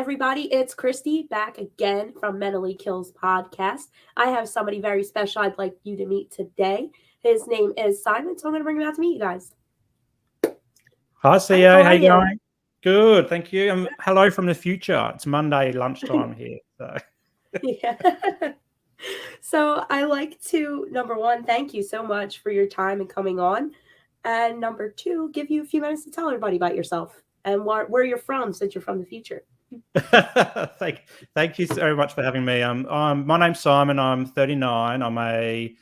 everybody. It's Christy back again from Mentally Kills podcast. I have somebody very special I'd like you to meet today. His name is Simon, so I'm going to bring him out to meet you guys. Hi, Hi, CA. How you you? going? Good, thank you. Hello from the future. It's Monday lunchtime here. So. Yeah. So I like to, number one, thank you so much for your time and coming on. And number two, give you a few minutes to tell everybody about yourself and where you're from, since you're from the future. Thank you so much for having me. My name's Simon. I'm 39. I'm a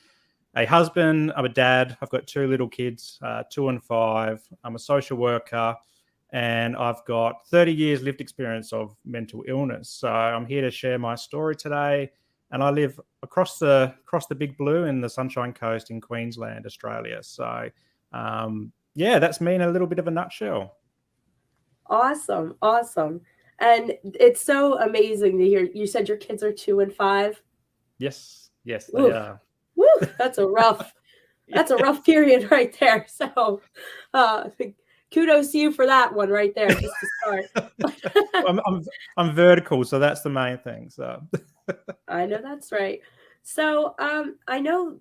husband. I'm a dad. I've got two little kids, 2 and 5. I'm a social worker, and I've got 30 years lived experience of mental illness. So I'm here to share my story today. And I live across the big blue in the Sunshine Coast in Queensland, Australia. So, that's me in a little bit of a nutshell. Awesome. And it's so amazing to hear. You said your kids are 2 and 5. Yes, they are. Woo, that's a rough period right there. So, kudos to you for that one right there, just to start. I'm vertical, so that's the main thing. So I know that's right. So, I know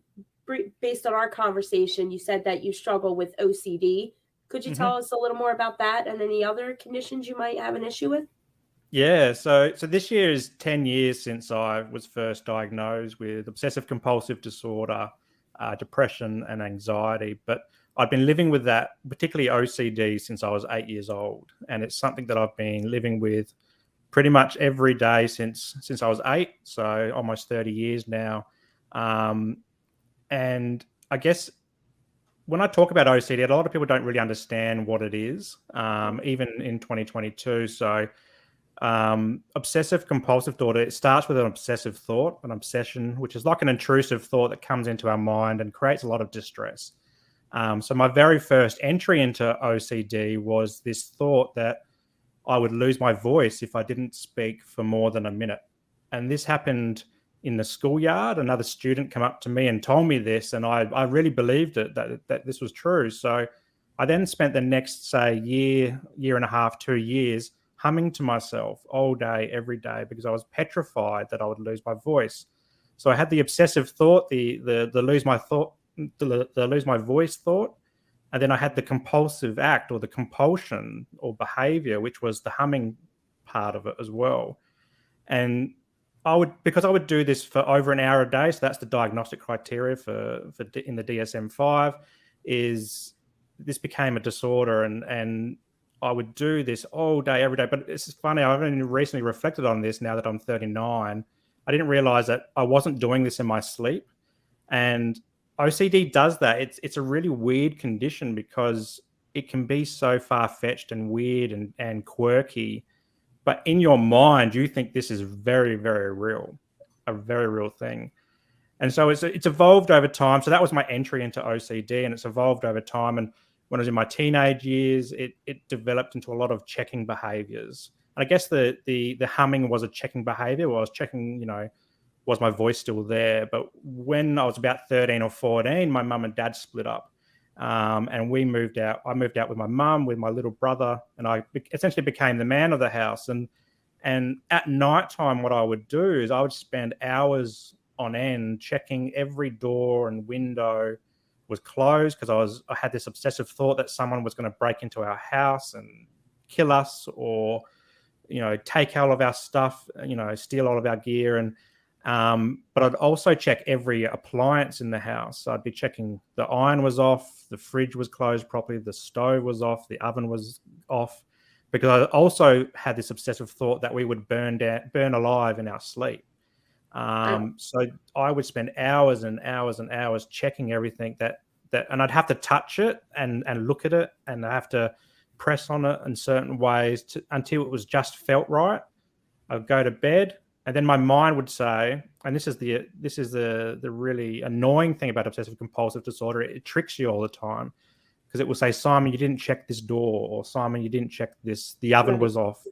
based on our conversation, you said that you struggle with OCD. Could you tell us a little more about that and any other conditions you might have an issue with? Yeah, so this year is 10 years since I was first diagnosed with obsessive compulsive disorder, depression and anxiety. But I've been living with that, particularly OCD, since I was 8 years old. And it's something that I've been living with pretty much every day since I was 8, so almost 30 years now. And I guess when I talk about OCD, a lot of people don't really understand what it is, even in 2022. So obsessive compulsive disorder, it starts with an obsessive thought, an obsession, which is like an intrusive thought that comes into our mind and creates a lot of distress. So my very first entry into OCD was this thought that I would lose my voice if I didn't speak for more than a minute. And this happened in the schoolyard. Another student came up to me and told me this, and I really believed it, that this was true. So I then spent the next, say, year and a half, 2 years humming to myself all day, every day, because I was petrified that I would lose my voice. So I had the obsessive thought, the lose my voice thought, and then I had the compulsive act or the compulsion or behavior, which was the humming part of it as well. And because I would do this for over an hour a day, so that's the diagnostic criteria for in the DSM-5, is this became a disorder, and I would do this all day, every day. But it's funny, I've only recently reflected on this now that I'm 39. I didn't realize that I wasn't doing this in my sleep. And OCD does that. It's a really weird condition because it can be so far-fetched and weird and quirky. But in your mind, you think this is very, very real, a very real thing. And so it's evolved over time. So that was my entry into OCD, and it's evolved over time. And when I was in my teenage years, it developed into a lot of checking behaviors. And I guess the humming was a checking behavior. Where I was checking, was my voice still there? But when I was about 13 or 14, my mum and dad split up. And we moved out. I moved out with my mum, with my little brother, and I essentially became the man of the house. And at nighttime, what I would do is I would spend hours on end checking every door and window was closed, because I had this obsessive thought that someone was going to break into our house and kill us, or take all of our stuff, steal all of our gear. And but I'd also check every appliance in the house. So I'd be checking the iron was off, the fridge was closed properly, the stove was off, the oven was off, because I also had this obsessive thought that we would burn alive in our sleep. So I would spend hours and hours and hours checking everything and I'd have to touch it and look at it, and I have to press on it in certain ways until it was just felt right. I'd go to bed, and then my mind would say, and this is the really annoying thing about obsessive compulsive disorder, it tricks you all the time, because it will say, Simon, you didn't check this door, or Simon, you didn't check this, the oven was off,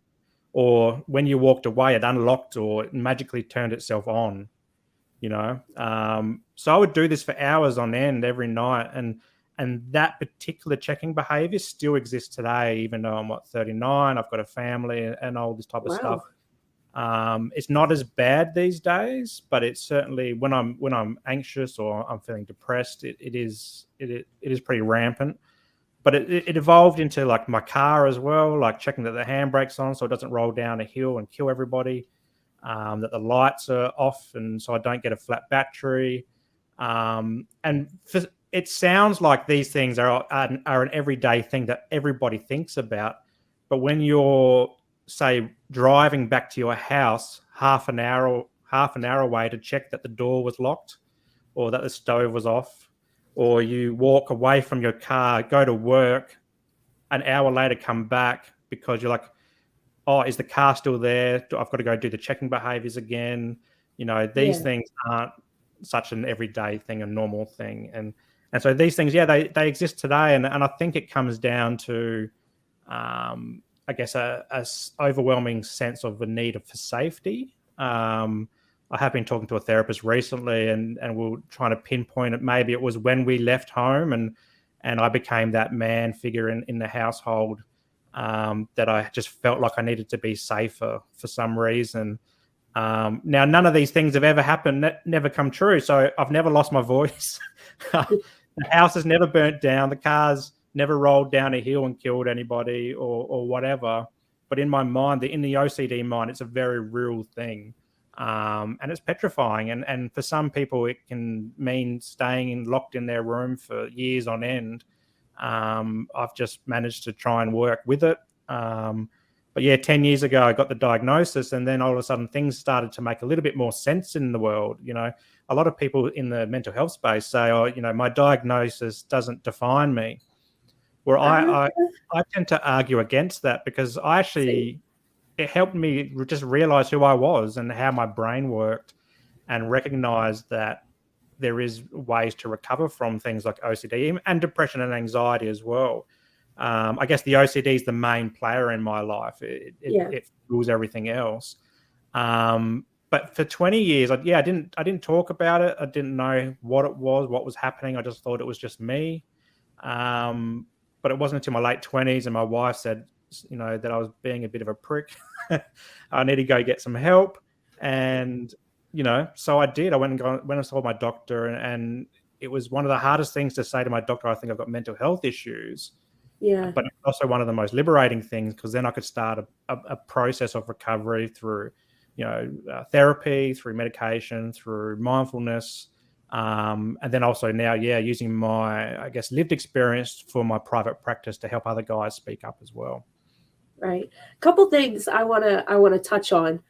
or when you walked away, it unlocked or it magically turned itself on, So I would do this for hours on end every night, and that particular checking behavior still exists today, even though I'm 39, I've got a family and all this type of stuff. It's not as bad these days, but it's certainly when I'm anxious or I'm feeling depressed, it is pretty rampant. But it evolved into like my car as well, like checking that the handbrake's on so it doesn't roll down a hill and kill everybody, that the lights are off and so I don't get a flat battery. It sounds like these things are an everyday thing that everybody thinks about, but when you're, say, driving back to your house half an hour away to check that the door was locked or that the stove was off, or you walk away from your car, go to work, an hour later come back because you're like, oh, is the car still there? I've got to go do the checking behaviors again. These Yeah. things aren't such an everyday thing, a normal thing. And so these things, yeah, they exist today. And I think it comes down to, I guess, a overwhelming sense of the need for safety. I have been talking to a therapist recently, and we're trying to pinpoint it. Maybe it was when we left home, and I became that man figure in the household, that I just felt like I needed to be safer for some reason. Now, none of these things have ever happened, never come true. So I've never lost my voice. The house has never burnt down. The car's never rolled down a hill and killed anybody or whatever. But in my mind, in the OCD mind, it's a very real thing. And it's petrifying. And for some people, it can mean staying locked in their room for years on end. I've just managed to try and work with it. But yeah, 10 years ago, I got the diagnosis, and then all of a sudden things started to make a little bit more sense in the world. A lot of people in the mental health space say, oh, my diagnosis doesn't define me. Where I tend to argue against that, because it helped me just realize who I was and how my brain worked, and recognize that there is ways to recover from things like OCD and depression and anxiety as well. I guess the OCD is the main player in my life. It fuels everything else. But for 20 years, I didn't talk about it. I didn't know what it was, what was happening. I just thought it was just me. But it wasn't until my late 20s, and my wife said, that I was being a bit of a prick. I need to go get some help. And, so I did. I went and saw my doctor, and it was one of the hardest things to say to my doctor, I think I've got mental health issues. Yeah. But also one of the most liberating things, because then I could start a process of recovery through, therapy, through medication, through mindfulness. And then also now, using my, I guess, lived experience for my private practice to help other guys speak up as well. Right. A couple things I want to touch on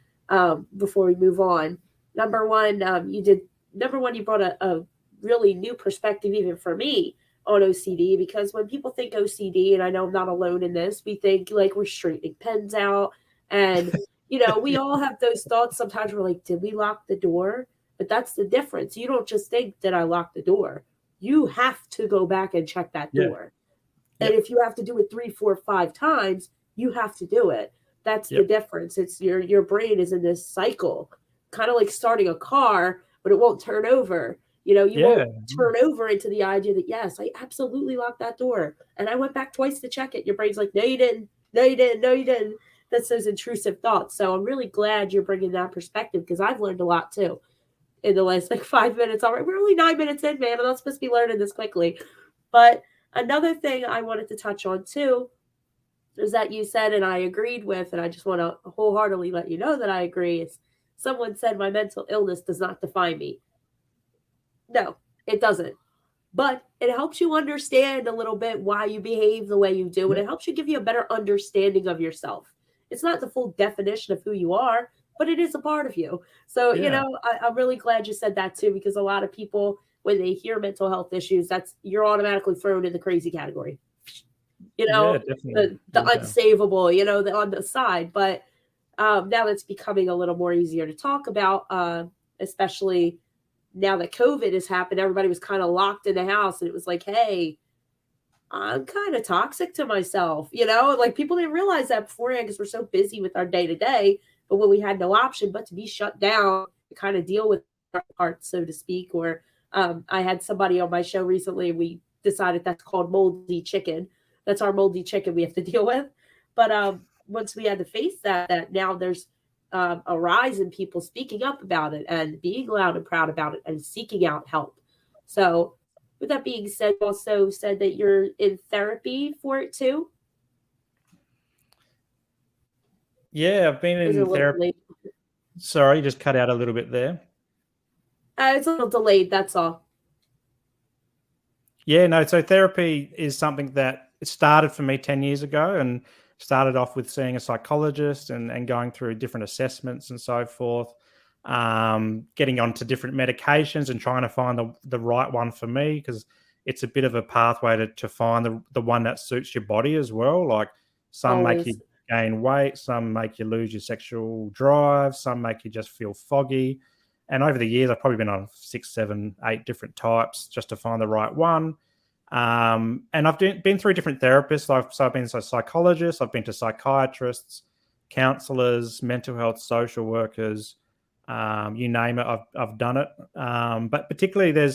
before we move on. Number one, you brought a really new perspective, even for me, on OCD, because when people think OCD, and I know I'm not alone in this, we think like we're straightening pens out, and we all have those thoughts. Sometimes we're like, did we lock the door? But that's the difference. You don't just think, did I lock the door? You have to go back and check that door. And if you have to do it 3, 4, 5 times, you have to do it. That's the difference. It's your brain is in this cycle, kind of like starting a car, but it won't turn over. You won't turn over into the idea that, yes, I absolutely locked that door. And I went back twice to check it. Your brain's like, no, you didn't. No, you didn't. No, you didn't. That's those intrusive thoughts. So I'm really glad you're bringing that perspective, because I've learned a lot too in the last 5 minutes. All right, we're only 9 minutes in, man. I'm not supposed to be learning this quickly. But another thing I wanted to touch on too is that you said, and I agreed with, and I just want to wholeheartedly let you know that I agree, is someone said my mental illness does not define me. No, it doesn't. But it helps you understand a little bit why you behave the way you do, and it helps you give you a better understanding of yourself. It's not the full definition of who you are, but it is a part of you. So, I'm really glad you said that too, because a lot of people, when they hear mental health issues, you're automatically thrown in the crazy category. The unsavable, on the side. But now it's becoming a little more easier to talk about, especially now that COVID has happened. Everybody was kind of locked in the house, and it was like, hey, I'm kind of toxic to myself, like people didn't realize that beforehand because we're so busy with our day to day. But when we had no option but to be shut down to kind of deal with our parts, so to speak, or I had somebody on my show recently, we decided that's called moldy chicken. That's our moldy chicken we have to deal with. But once we had to face that now there's a rise in people speaking up about it and being loud and proud about it and seeking out help. So, with that being said, you also said that you're in therapy for it too. Yeah, I've been Is it in a little therapy. delayed? Sorry, you just cut out a little bit there. It's a little delayed. That's all. Yeah, no. So therapy is something that it started for me 10 years ago, and started off with seeing a psychologist and going through different assessments and so forth, getting onto different medications and trying to find the right one for me, because it's a bit of a pathway to find the one that suits your body as well. Like some make you Always. gain weight, some make you lose your sexual drive, some make you just feel foggy. And over the years, I've probably been on 6, 7, 8 different types just to find the right one. And I've been through different therapists. So I've been to psychologists, I've been to psychiatrists, counselors, mental health social workers, you name it, I've done it. But particularly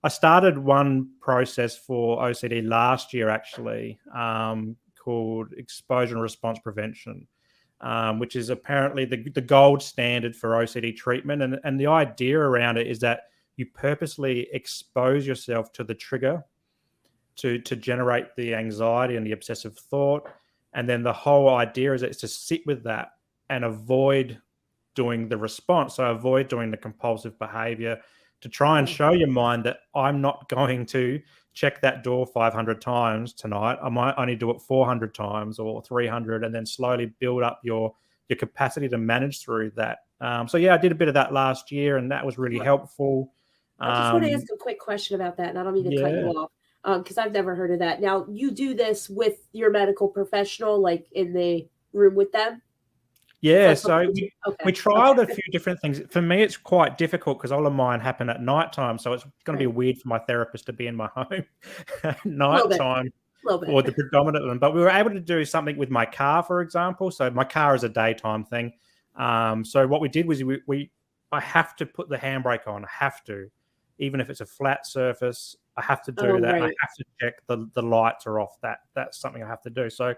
I started one process for OCD last year, actually, called exposure and response prevention, which is apparently the gold standard for OCD treatment. And the idea around it is that you purposely expose yourself to the trigger to generate the anxiety and the obsessive thought. And then the whole idea is to sit with that and avoid doing the response. So avoid doing the compulsive behavior, to try and Oh, show your mind that I'm not going to check that door 500 times tonight. I might only do it 400 times or 300, and then slowly build up your capacity to manage through that. So yeah, I did a bit of that last year, and that was really helpful. I just want to Um, ask a quick question about that, and I don't mean to cut you yeah, off because I've never heard of that. Now, you do this with your medical professional, like in the room with them? Is yeah. that So something? we Okay. Okay. trialed a few different things. For me, it's quite difficult because all of mine happen at night time. So it's going to be Right. weird for my therapist to be in my home at A little night bit. time A little for bit. the predominant one. But we were able to do something with my car, for example. So my car is a daytime thing. So what we did was I have to put the handbrake on. I have to, even if it's a flat surface. I have to do Oh, that, and I right. have to check the lights are off. That's something I have to do. So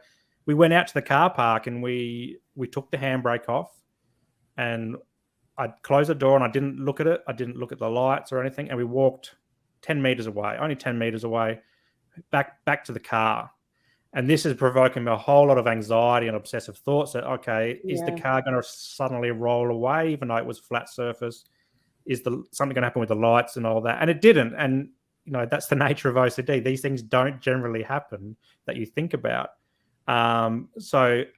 we went out to the car park and we took the handbrake off, and I closed the door and I didn't look at it. I didn't look at the lights or anything. And we walked 10 meters away, only 10 meters away, back to the car. And this is provoking me a whole lot of anxiety and obsessive thoughts that, okay, is the Yeah. car going to suddenly roll away, even though it was flat surface? Is something going to happen with the lights and all that? And it didn't. And, that's the nature of OCD. These things don't generally happen that you think about. And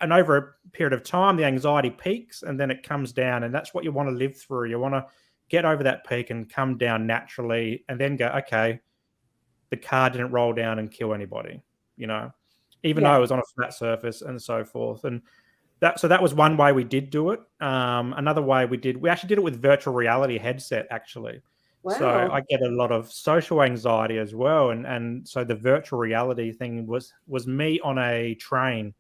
over a period of time, the anxiety peaks and then it comes down, and that's what you want to live through. You want to get over that peak and come down naturally, and then go, okay, the car didn't roll down and kill anybody, even though Yeah. it was on a flat surface and so forth. And that was one way we did do it. Another way we actually did it with virtual reality headset, actually. So Wow. I get a lot of social anxiety as well, and so the virtual reality thing was me on a train,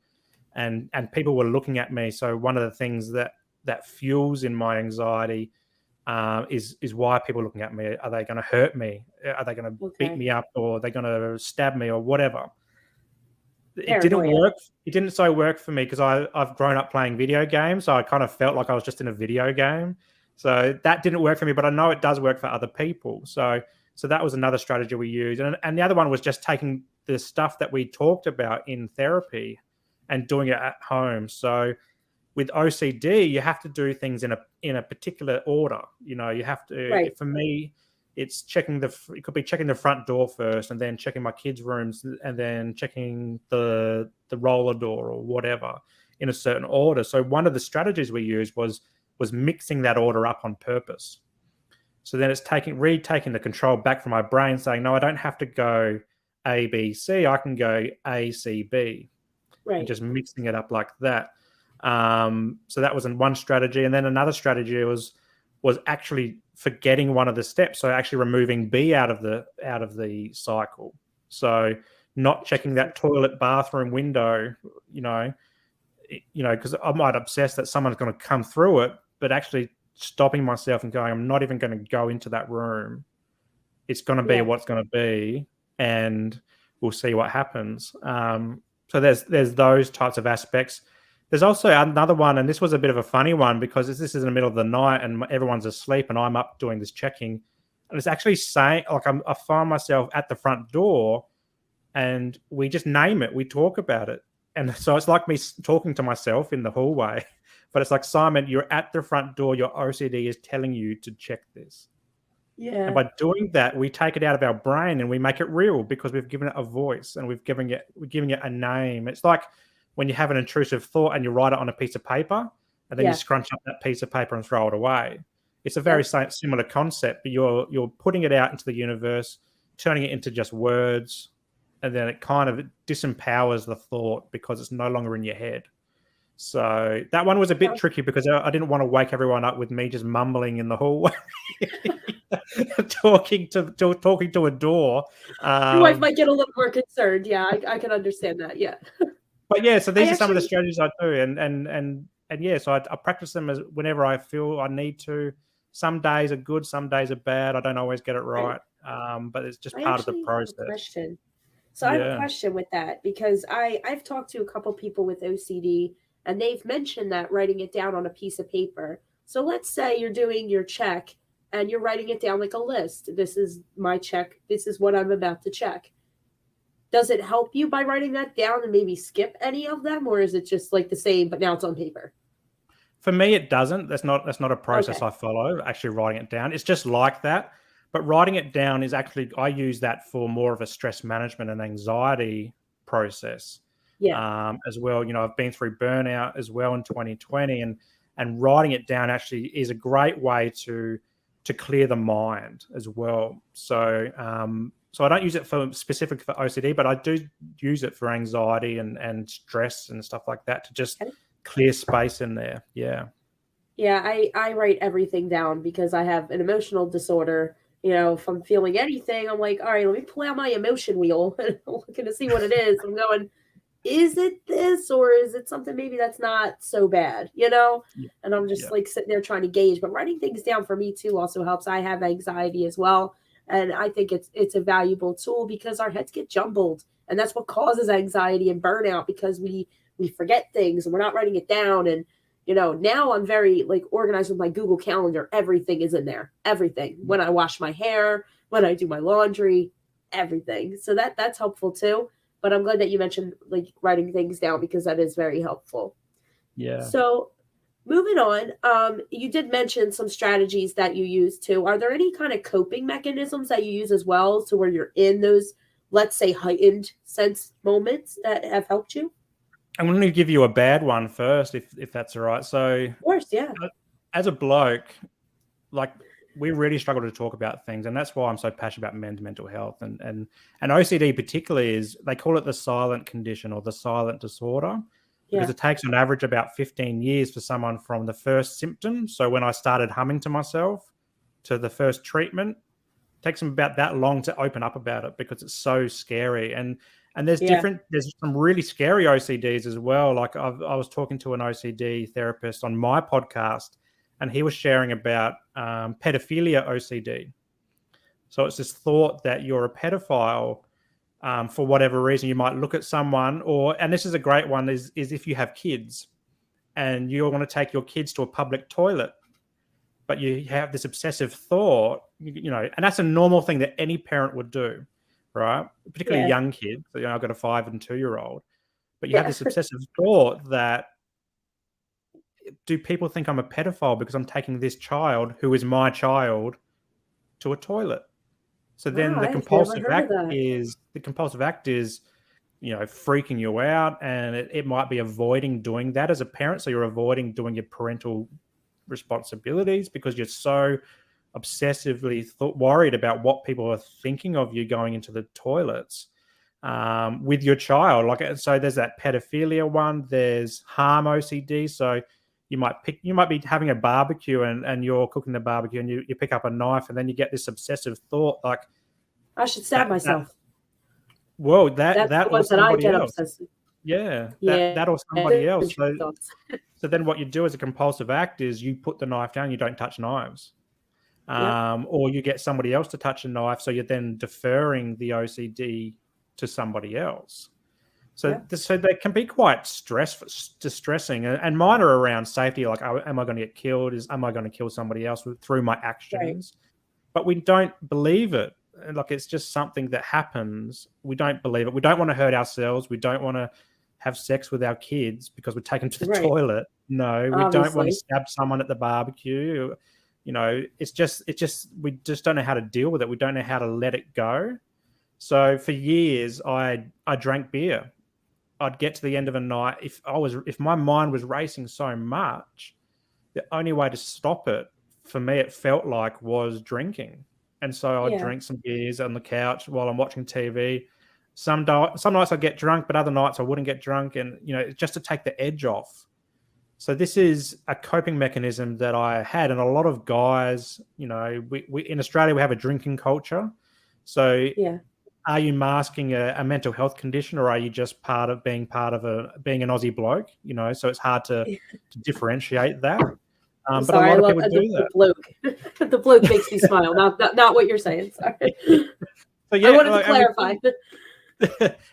and people were looking at me. So one of the things that fuels in my anxiety is why people are looking at me. Are they going to hurt me? Are they going to beat Okay. me up, or are they going to stab me, or whatever? It didn't Paranoia. work. It didn't so work for me because I've grown up playing video games, so I kind of felt like I was just in a video game. So that didn't work for me, but I know it does work for other people. So that was another strategy we used, and the other one was just taking the stuff that we talked about in therapy and doing it at home. So with OCD, you have to do things in a particular order. You have to. Right. For me, it's it could be checking the front door first, and then checking my kids' rooms, and then checking the roller door or whatever in a certain order. So one of the strategies we used was mixing that order up on purpose. So then it's retaking the control back from my brain, saying, no, I don't have to go A, B, C. I can go A, C, B, and Right. just mixing it up like that. So that was in one strategy, and then another strategy was actually forgetting one of the steps. So actually removing B out of the cycle. So not checking that Jesus. toilet bathroom window, because I might obsess that someone's going to come through it, but actually stopping myself and going, I'm not even going to go into that room. It's going to be Yeah. what's going to be, and we'll see what happens. So there's those types of aspects. There's also another one, and this was a bit of a funny one because this is in the middle of the night and everyone's asleep and I'm up doing this checking. And it's actually saying, like, I find myself at the front door and we just name it. We talk about it. And so it's like me talking to myself in the hallway. But it's like, Simon, you're at the front door. Your OCD is telling you to check this. And Yeah. by doing that, we take it out of our brain and we make it real because we've given it a voice and we're giving it a name. It's like when you have an intrusive thought and you write it on a piece of paper and then you Yeah. scrunch up that piece of paper and throw it away. It's a very Yep. similar concept, but you're putting it out into the universe, turning it into just words, and then it kind of disempowers the thought because it's no longer in your head. So that one was a bit tricky because I didn't want to wake everyone up with me just mumbling in the hallway, talking to a door. Your wife might get a little more concerned. Yeah, I can understand that. Yeah. But yeah, so I these are some of the actually, strategies I do, and yeah, so I practice them as whenever I feel I need to. Some days are good, some days are bad. I don't always get it right, but it's just I part of the actually have a process. question. So I have a Yeah. question with that because I've talked to a couple people with OCD and they've mentioned that writing it down on a piece of paper. So let's say you're doing your check and you're writing it down like a list. This is my check. This is what I'm about to check. Does it help you by writing that down and maybe skip any of them, or is it just like the same but now it's on paper? For me, it doesn't. That's not a process Okay. I follow, actually writing it down. It's just like that. But writing it down is actually, I use that for more of a stress management and anxiety process Yeah. as well. I've been through burnout as well in 2020, and writing it down actually is a great way to clear the mind as well. So I don't use it specific for OCD, but I do use it for anxiety and stress and stuff like that to just Okay. clear space in there. Yeah. Yeah, I write everything down because I have an emotional disorder. If I'm feeling anything, I'm like, all right, let me pull out my emotion wheel and I'm looking to see what it is. I'm going, is it this or is it something maybe that's not so bad, Yeah. And I'm just Yeah. like sitting there trying to gauge. But writing things down for me too also helps. I have anxiety as well. And I think it's a valuable tool because our heads get jumbled. And that's what causes anxiety and burnout because we forget things and we're not writing it down. And now I'm very like organized with my Google Calendar. Everything is in there. Everything. When I wash my hair, when I do my laundry, everything. So that's helpful too. But I'm glad that you mentioned like writing things down because that is very helpful. Yeah. So moving on, you did mention some strategies that you use too. Are there any kind of coping mechanisms that you use as well? So where you're in those, let's say, heightened sense moments that have helped you? I'm going to give you a bad one first, if that's all right. So, Of course, yeah. as a bloke, like, we really struggle to talk about things, and that's why I'm so passionate about men's mental health and OCD particularly. Is they call it the silent condition or the silent disorder because Yeah. it takes on average about 15 years for someone from the first symptom. So when I started humming to myself to the first treatment, it takes them about that long to open up about it because it's so scary. And there's Yeah. some really scary OCDs as well. Like I was talking to an OCD therapist on my podcast, and he was sharing about pedophilia OCD. So it's this thought that you're a pedophile for whatever reason. You might look at someone, and this is a great one, is if you have kids and you want to take your kids to a public toilet, but you have this obsessive thought, and that's a normal thing that any parent would do, right? Particularly Yeah. young kids. I've got a 5 and 2-year-old, but you have Yeah. this obsessive thought that, do people think I'm a pedophile because I'm taking this child who is my child to a toilet? So then Wow, I've never heard of that. the compulsive act is, freaking you out, and it might be avoiding doing that as a parent. So you're avoiding doing your parental responsibilities because you're so obsessively worried about what people are thinking of you going into the toilets with your child. Like, so there's that pedophilia one. There's harm OCD. So you might be having a barbecue and you're cooking the barbecue and you pick up a knife and then you get this obsessive thought like I should stab that myself. whoa, That's that the or ones that I somebody get else. obsessed with. Yeah, Yeah. that or somebody else. Thoughts. So then what you do as a compulsive act is you put the knife down, you don't touch knives. Yep. Or you get somebody else to touch a knife, so you're then deferring the OCD to somebody else. So, so they can be quite distressing, and mine are around safety. Like, am I going to get killed? Am I going to kill somebody else through my Right. actions? But we don't believe it. Like, it's just something that happens. We don't believe it. We don't want to hurt ourselves. We don't want to have sex with our kids because we take them to the toilet. No, we don't want to stab someone at the barbecue. It's just we just don't know how to deal with it. We don't know how to let it go. So for years, I drank beer. I'd get to the end of a night, if my mind was racing so much, the only way to stop it, for me, it felt like, was drinking. And so I'd drink some beers on the couch while I'm watching TV. Some nights I'd get drunk, but other nights I wouldn't get drunk, and just to take the edge off. So this is a coping mechanism that I had, and a lot of guys, we in Australia, we have a drinking culture. So are you masking a mental health condition, or are you just being an Aussie bloke? So it's hard to differentiate that. I'm but sorry, a lot I of love people do that. The bloke. The bloke makes me smile. Not what you're saying. Sorry. So, yeah, I wanted to clarify.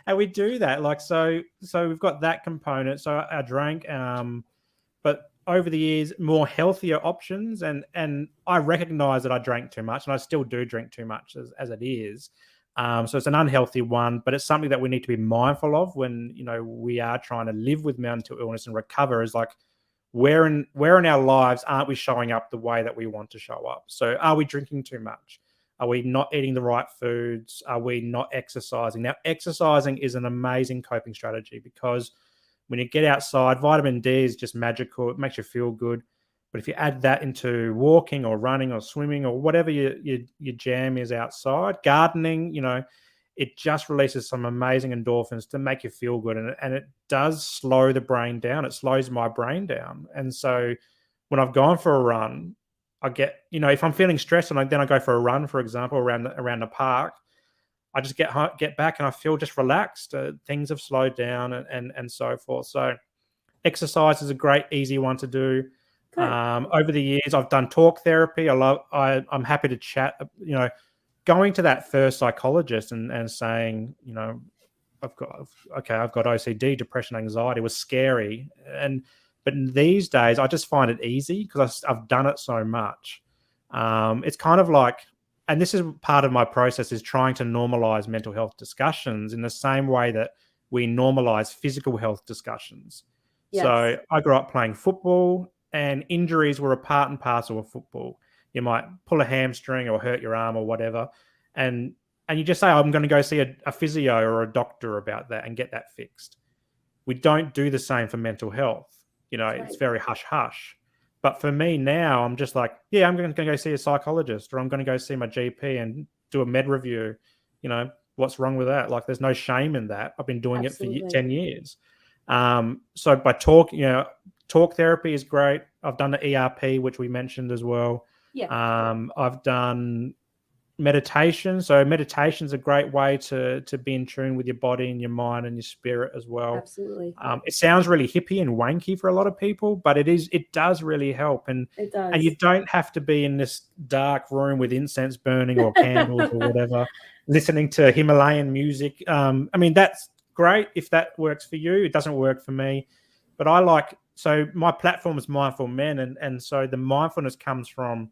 And we do that. Like, so we've got that component. So I drank, but over the years, more healthier options. And I recognize that I drank too much, and I still do drink too much as it is. So it's an unhealthy one, but it's something that we need to be mindful of when, we are trying to live with mental illness and recover, is like, where in our lives aren't we showing up the way that we want to show up? So are we drinking too much? Are we not eating the right foods? Are we not exercising? Now, exercising is an amazing coping strategy, because when you get outside, vitamin D is just magical. It makes you feel good. But if you add that into walking or running or swimming or whatever your jam is outside, gardening, it just releases some amazing endorphins to make you feel good. And it does slow the brain down. It slows my brain down. And so when I've gone for a run, I get, if I'm feeling stressed and then I go for a run, for example, around the park, I just get back and I feel just relaxed. Things have slowed down and so forth. So exercise is a great, easy one to do. Over the years, I've done talk therapy. I'm happy to chat, going to that first psychologist and saying, I've got OCD, depression, anxiety, was scary. But these days, I just find it easy because I've done it so much. It's kind of like, and this is part of my process, is trying to normalize mental health discussions in the same way that we normalize physical health discussions. Yes. So I grew up playing football, and injuries were a part and parcel of football. You might pull a hamstring or hurt your arm or whatever, and you just say, I'm going to go see a physio or a doctor about that and get that fixed. We don't do the same for mental health. It's very hush-hush. But for me now, I'm just like, yeah, I'm going to go see a psychologist, or I'm going to go see my GP and do a med review. What's wrong with that? Like, there's no shame in that. I've been doing it for 10 years. So by talk therapy is great. I've done the ERP, which we mentioned as well. Yeah. I've done meditation. So meditation is a great way to be in tune with your body and your mind and your spirit as well. Absolutely. It sounds really hippie and wanky for a lot of people, but it does really help. And it does. And you don't have to be in this dark room with incense burning or candles or whatever, listening to Himalayan music. That's great if that works for you. It doesn't work for me. But so my platform is Mindful Men, and so the mindfulness comes from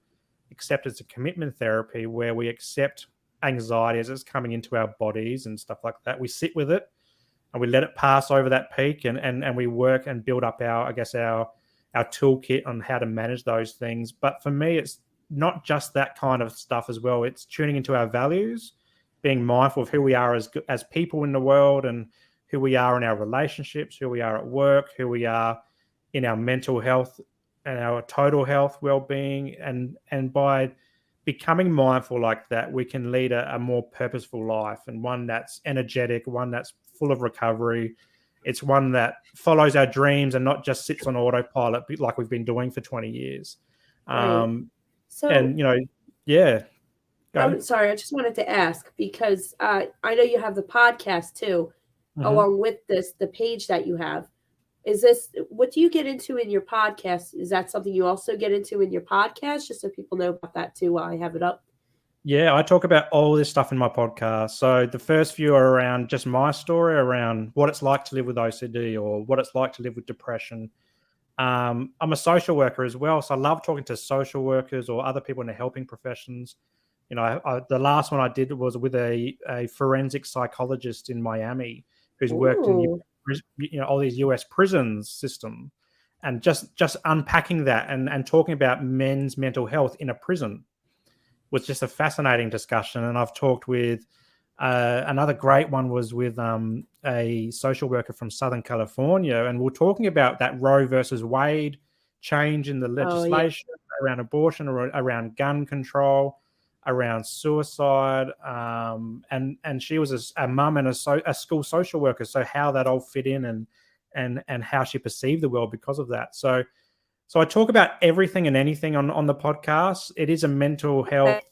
acceptance and commitment therapy, where we accept anxiety as it's coming into our bodies and stuff like that. We sit with it and we let it pass over that peak, and we work and build up our toolkit on how to manage those things. But for me, it's not just that kind of stuff as well. It's tuning into our values, being mindful of who we are as people in the world, and who we are in our relationships, who we are at work, who we are in our mental health and our total health well-being. And by becoming mindful like that, we can lead a more purposeful life, and one that's energetic, one that's full of recovery. It's one that follows our dreams and not just sits on autopilot like we've been doing for 20 years. Yeah. I'm sorry, I just wanted to ask, because I know you have the podcast too, along with the page that you have. What do you get into in your podcast? Is that something you also get into in your podcast? Just so people know about that too while I have it up. Yeah, I talk about all this stuff in my podcast. So the first few are around just my story, around what it's like to live with OCD or what it's like to live with depression. I'm a social worker as well, so I love talking to social workers or other people in the helping professions. The last one I did was with a forensic psychologist in Miami who's worked in Ooh, all these US prisons system, and just unpacking that and talking about men's mental health in a prison was just a fascinating discussion. And I've talked with another great one was with a social worker from Southern California, and we're talking about that Roe versus Wade change in the oh yeah, legislation around abortion, around gun control, around suicide, and she was a mum and a school social worker. So how that all fit in and how she perceived the world because of that. So I talk about everything and anything on the podcast. It is a mental okay. health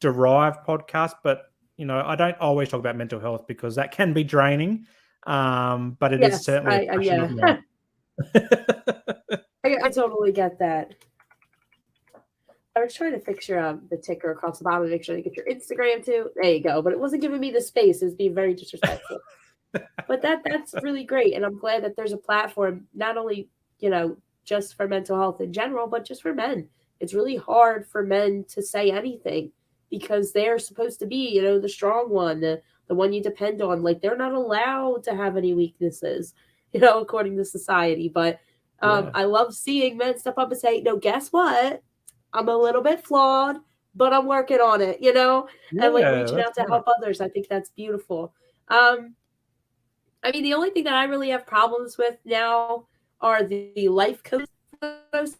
derived podcast, but I don't always talk about mental health because that can be draining. But it is Yes, certainly a passion of yeah, mine. I totally get that. I was trying to fix your the ticker across the bottom to make sure to get your Instagram too. There you go. But it wasn't giving me the space. It was being very disrespectful. But that's really great, and I'm glad that there's a platform not only just for mental health in general, but just for men. It's really hard for men to say anything because they're supposed to be the strong one, the one you depend on. Like they're not allowed to have any weaknesses, according to society. But Yeah, I love seeing men step up and say, "No, guess what? I'm a little bit flawed, but I'm working on it." And like yeah, reaching that's out to right. help others. I think that's beautiful. Um, I mean, the only thing that I really have problems with now are the life coaches. Because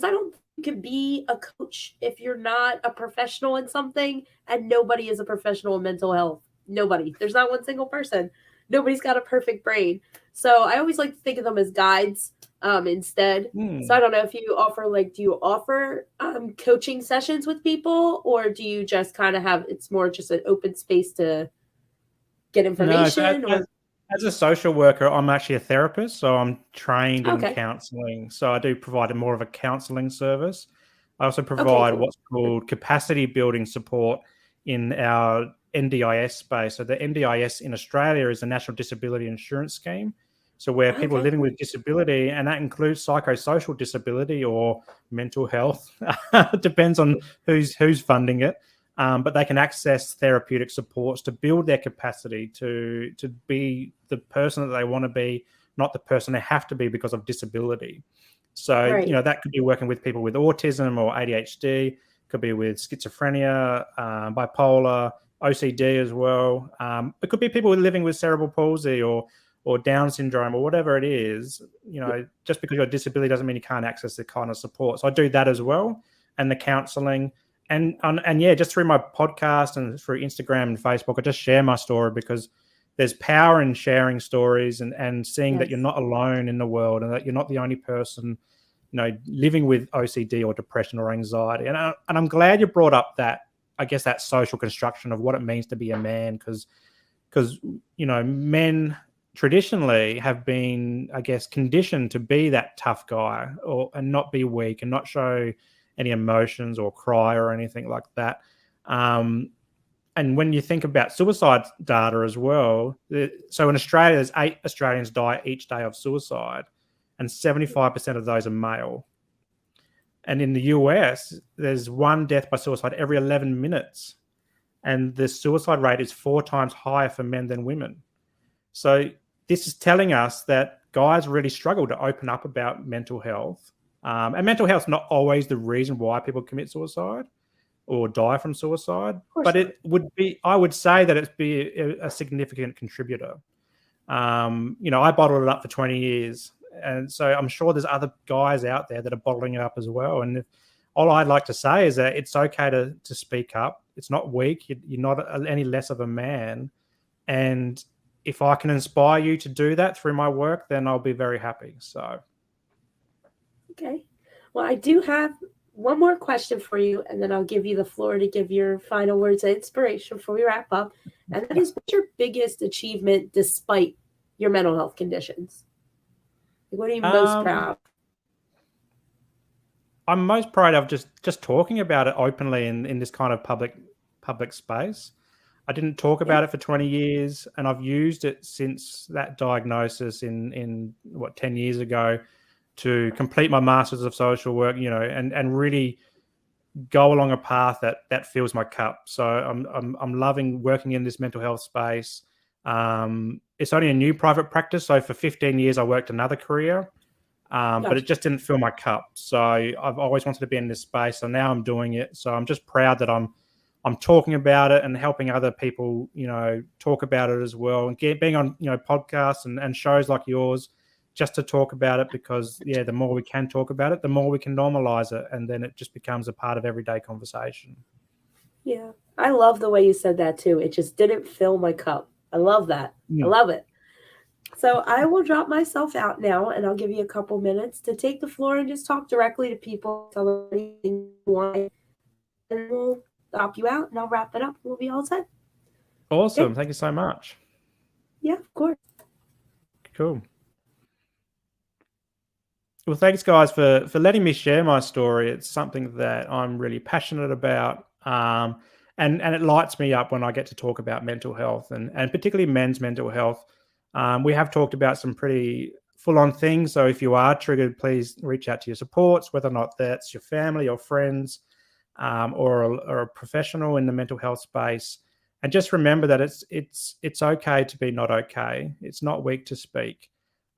I don't think you can be a coach if you're not a professional in something, and nobody is a professional in mental health. Nobody. There's not one single person. Nobody's got a perfect brain. So I always like to think of them as guides instead. So I Hmm. don't know if you offer do you offer coaching sessions with people, or do you just kind of have it's more just an open space to get No, so information or as a social worker, I'm actually a therapist, so I'm trained in okay. counselling. So I do provide more of a counselling service. I also Okay, provide cool. what's called capacity building support in our NDIS space. So the NDIS in Australia is the National Disability Insurance Scheme. So where people Okay, living cool. with disability, and that includes psychosocial disability or mental health, depends on who's funding it. But they can access therapeutic supports to build their capacity to be the person that they want to be, not the person they have to be because of disability. So Right. that could be working with people with autism or ADHD, could be with schizophrenia, bipolar, OCD as well. It could be people living with cerebral palsy or Down syndrome or whatever it is. Just because you're a disability doesn't mean you can't access the kind of support. So I do that as well, and the counselling and yeah, just through my podcast and through Instagram and Facebook, I just share my story because there's power in sharing stories and seeing that you're Yes. not alone in the world and that you're not the only person, living with OCD or depression or anxiety. And I'm glad you brought up that, I guess, that social construction of what it means to be a man, because men traditionally have been, I guess, conditioned to be that tough guy and not be weak and not show any emotions or cry or anything like that. Um, and when you think about suicide data as well, so in Australia, there's 8 Australians die each day of suicide, and 75% of those are male. And in the US, there's one death by suicide every 11 minutes, and the suicide rate is 4 times higher for men than women. So this is telling us that guys really struggle to open up about mental health. And mental health is not always the reason why people commit suicide or die from suicide, Of course but not. it would be, I would say that it'd be a significant contributor. I bottled it up for 20 years. And so I'm sure there's other guys out there that are bottling it up as well. And all I'd like to say is that it's okay to speak up. It's not weak. You're not any less of a man. And if I can inspire you to do that through my work, then I'll be very happy. So, Okay. Well, I do have one more question for you, and then I'll give you the floor to give your final words of inspiration before we wrap up. And that is, what's your biggest achievement despite your mental health conditions? Like, what are you most um, proud I'm most proud of just talking about it openly in this kind of public space. I didn't talk Yeah. about it for 20 years, and I've used it since that diagnosis in what 10 years ago to complete my masters of social work, and really go along a path that fills my cup. So I'm loving working in this mental health space. It's only a new private practice, so for 15 years I worked another career, but Gotcha. it just didn't fill my cup. So I've always wanted to be in this space. So now I'm doing it. So I'm just proud that I'm talking about it and helping other people, talk about it as well, and being on, podcasts and shows like yours, just to talk about it, because the more we can talk about it, the more we can normalize it, and then it just becomes a part of everyday conversation. Yeah. I love the way you said that too. It just didn't fill my cup. I love that. I Mm. love it. So I will drop myself out now and I'll give you a couple minutes to take the floor and just talk directly to people, tell them anything you want, and we'll stop you out and I'll wrap it up. We'll be all set. Okay? Awesome. Thank you so much. Yeah, of course. Cool. Well, thanks, guys, for letting me share my story. It's something that I'm really passionate about, and it lights me up when I get to talk about mental health, and particularly men's mental health. We have talked about some pretty full-on things, so if you are triggered, please reach out to your supports, whether or not that's your family or friends, or a professional in the mental health space. And just remember that it's okay to be not okay. It's not weak to speak.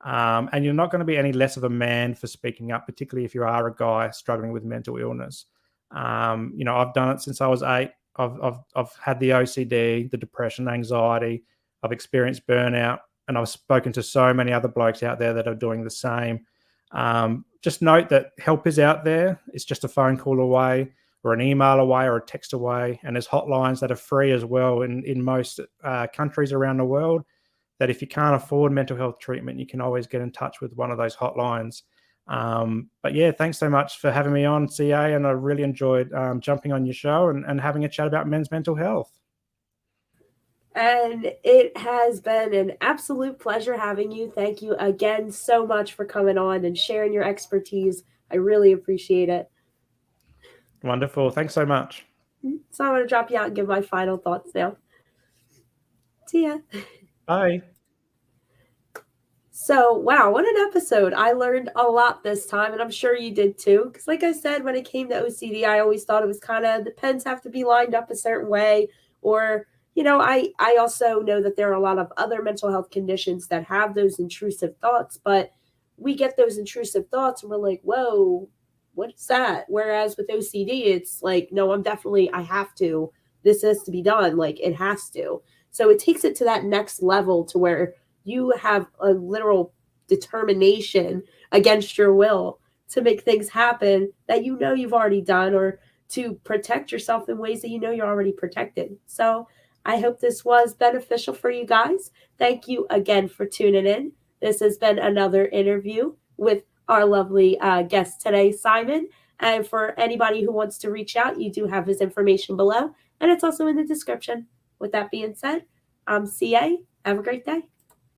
And you're not going to be any less of a man for speaking up, particularly if you are a guy struggling with mental illness. I've done it since I was 8. I've had the OCD, the depression, anxiety. I've experienced burnout, and I've spoken to so many other blokes out there that are doing the same. Just note that help is out there. It's just a phone call away, or an email away, or a text away. And there's hotlines that are free as well in most countries around the world, that if you can't afford mental health treatment, you can always get in touch with one of those hotlines. But yeah, thanks so much for having me on, CA, and I really enjoyed jumping on your show and having a chat about men's mental health. And it has been an absolute pleasure having you. Thank you again so much for coming on and sharing your expertise. I really appreciate it. Wonderful. Thanks so much. So I'm going to drop you out and give my final thoughts now. See ya. Bye. So, wow, what an episode. I learned a lot this time, and I'm sure you did too. Because, like I said, when it came to OCD, I always thought it was kind of the pens have to be lined up a certain way. Or, I also know that there are a lot of other mental health conditions that have those intrusive thoughts, but we get those intrusive thoughts and we're like, whoa, what is that? Whereas with OCD, it's like, no, I have to. This has to be done. Like, it has to. So it takes it to that next level to where you have a literal determination against your will to make things happen that you've already done, or to protect yourself in ways that you're already protected. So I hope this was beneficial for you guys. Thank you again for tuning in. This has been another interview with our lovely guest today, Simon. And for anybody who wants to reach out, you do have his information below, and it's also in the description. With that being said, I'm CA. Have a great day.